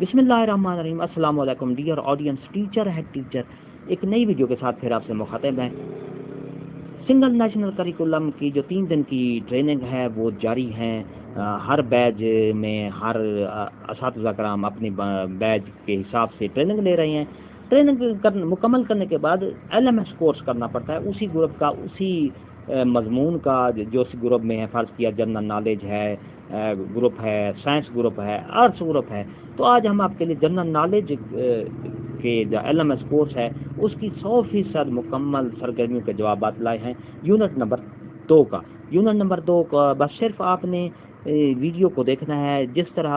बिस्मिल्लाहिर्रहमानिर्रहीम। अस्सलाम वालेकुम डियर ऑडियंस, टीचर है टीचर एक नई वीडियो के साथ फिर आपसे मुखातिब हैं। सिंगल नेशनल करिकुलम की जो 3 दिन की ट्रेनिंग है वो जारी है। हर बैच में हर असातिज़ा कराम अपनी बैच के हिसाब से ट्रेनिंग ले रहे हैं। ट्रेनिंग मुकम्मल करने के बाद LMS कोर्स करना पड़ता है उसी ग्रुप का, उसी मजमून का जो उस ग्रुप में है। फ़र्ज़ किया जनरल नॉलेज है ग्रुप है, साइंस ग्रुप है, आर्ट्स ग्रुप है। तो आज हम आपके लिए जनरल नॉलेज के जो LMS कोर्स है उसकी 100% मुकम्मल सरगर्मियों के जवाब लाए हैं यूनिट नंबर 2 का। यूनिट नंबर 2 का बस सिर्फ आपने वीडियो को देखना है, जिस तरह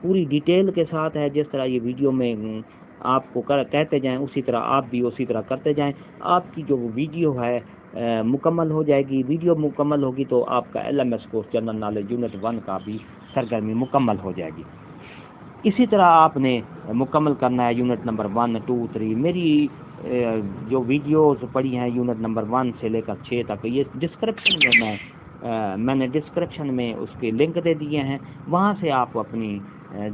पूरी डिटेल के साथ है, जिस तरह ये वीडियो में आपको कहते जाएं उसी तरह आप भी उसी तरह करते जाएं। आपकी जो वीडियो है मुकम्मल हो जाएगी। वीडियो मुकम्मल होगी तो आपका LMS course general knowledge unit 1 का भी सरगर्मी मुकम्मल हो जाएगी। इसी तरह आपने मुकम्मल करना है यूनिट नंबर 1, 2, 3। मेरी जो वीडियोस पड़ी हैं यूनिट नंबर 1 से लेकर 6 तक, ये डिस्क्रिप्शन में मैंने डिस्क्रिप्शन में उसके लिंक दे दिए हैं। वहाँ से आप अपनी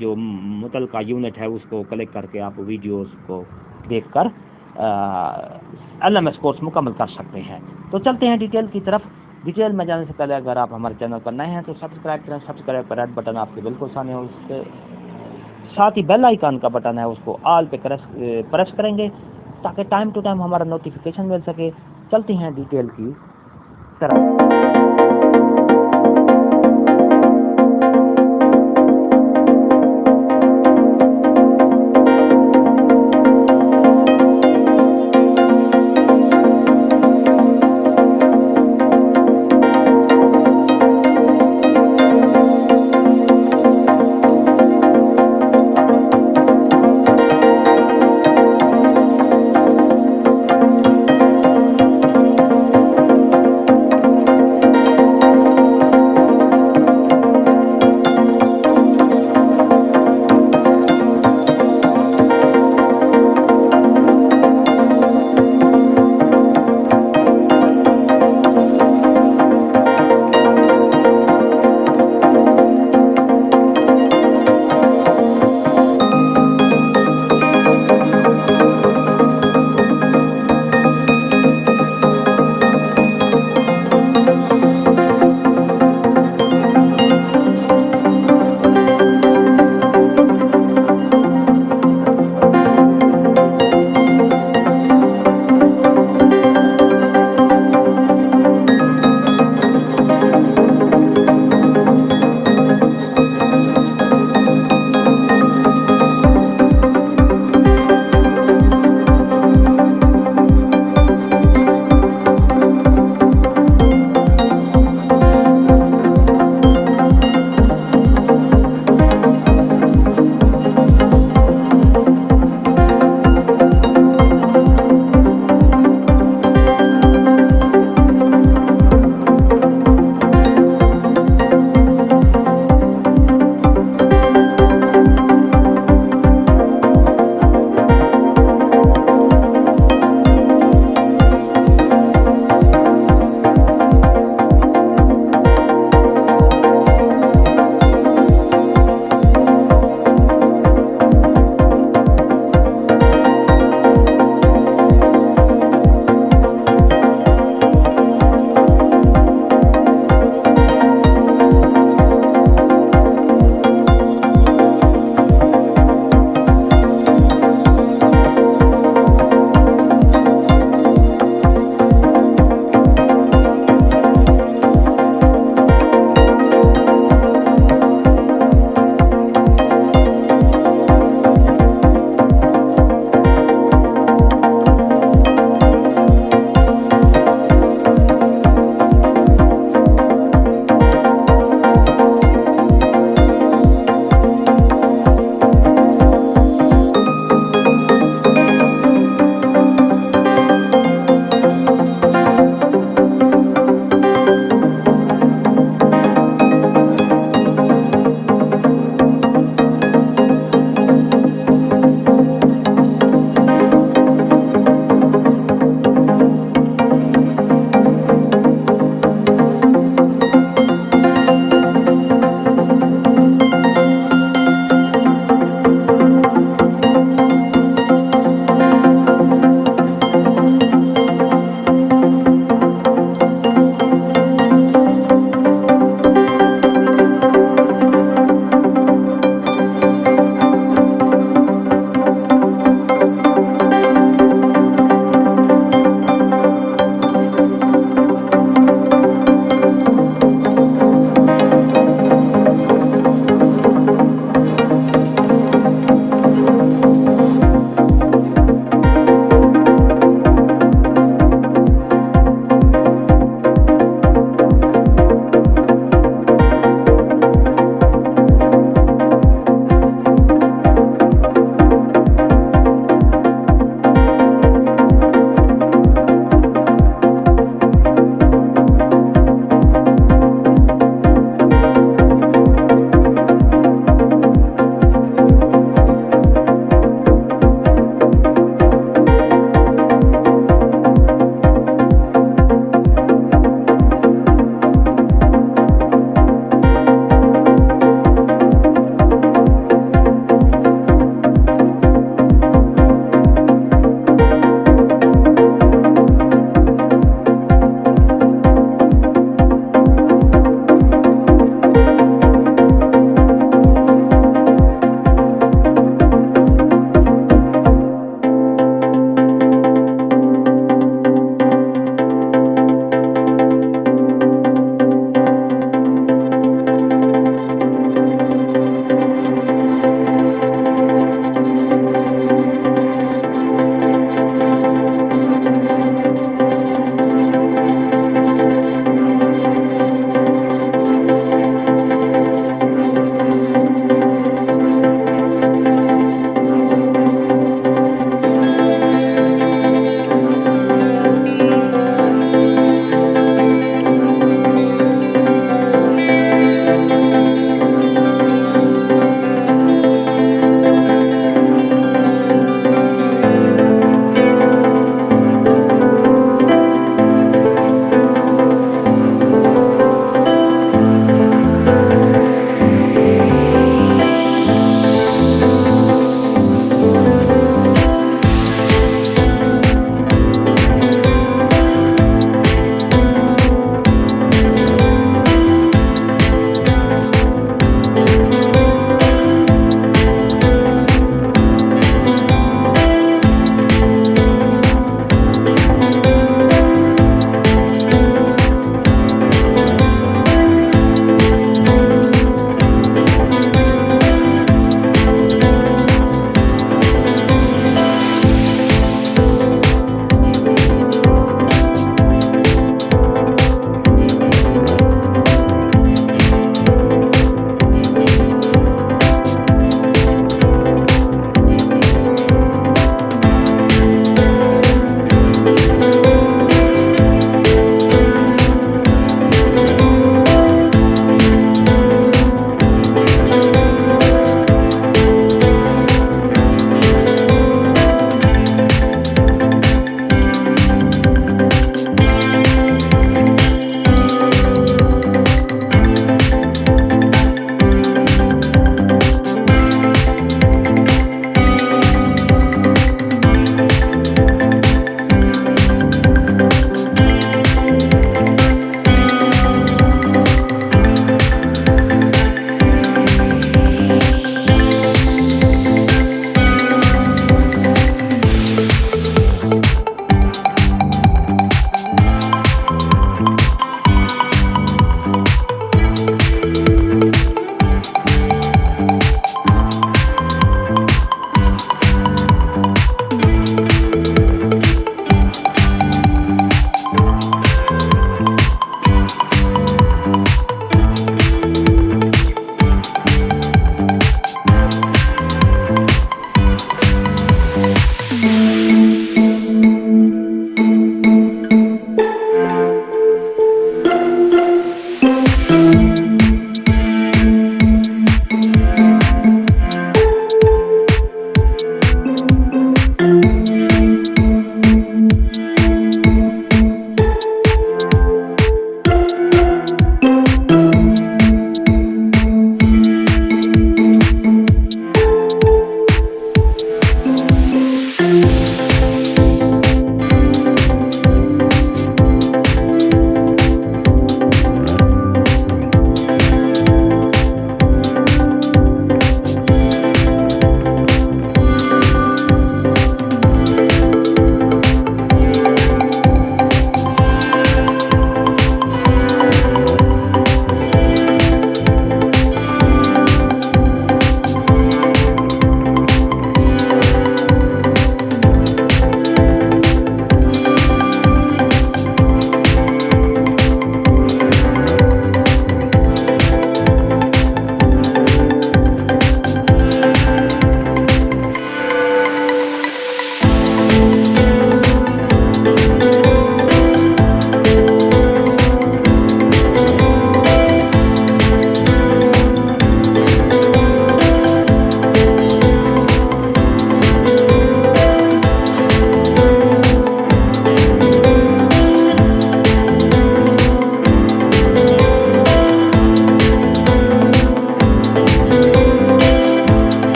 जो मुतलका यूनिट है उसको क्लिक करके आप वीडियोस को देखकर LMS कोर्स मुकम्मल कर सकते हैं। तो चलते हैं डिटेल की तरफ। डिटेल में जाने से पहले अगर आप हमारे चैनल पर नए हैं तो सब्सक्राइब करें। सब्सक्राइब पर रेड बटन आपके बिल्कुल सामने है, उसके साथ ही बेल आइकन का बटन है उसको ऑल पे प्रेस करेंगे ताकि टाइम टू टाइम हमारा नोटिफिकेशन मिल सके। चलते हैं डिटेल की तरफ। PST.